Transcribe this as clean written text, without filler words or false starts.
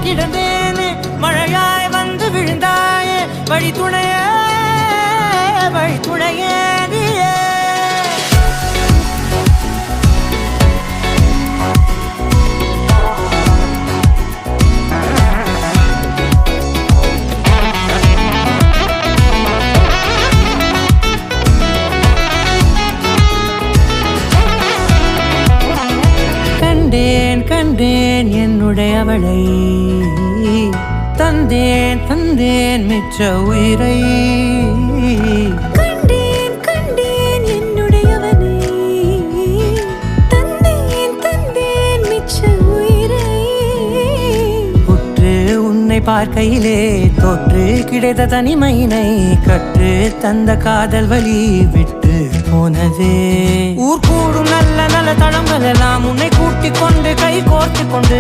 கிடந்தேன் மழையாய் வந்து விழுந்தாயே வழி துணையே நீயே கண்டேன் என்னுடையவளை தந்தேன் மிச்ச உயிரை கண்டேன் என்னுடையவனை தந்தேன் மிச்ச உயிரை உற்று உன்னை பார்க்கையிலே தொற்று கிடைத்த தனிமையினை கற்று தந்த காதல் வழி விட்டு போனதே ஊர் கூடும் நல்ல நல்ல தளங்கள் எல்லாம் உன்னை கூட்டிக் கொண்டு கை கோர்த்து கொண்டு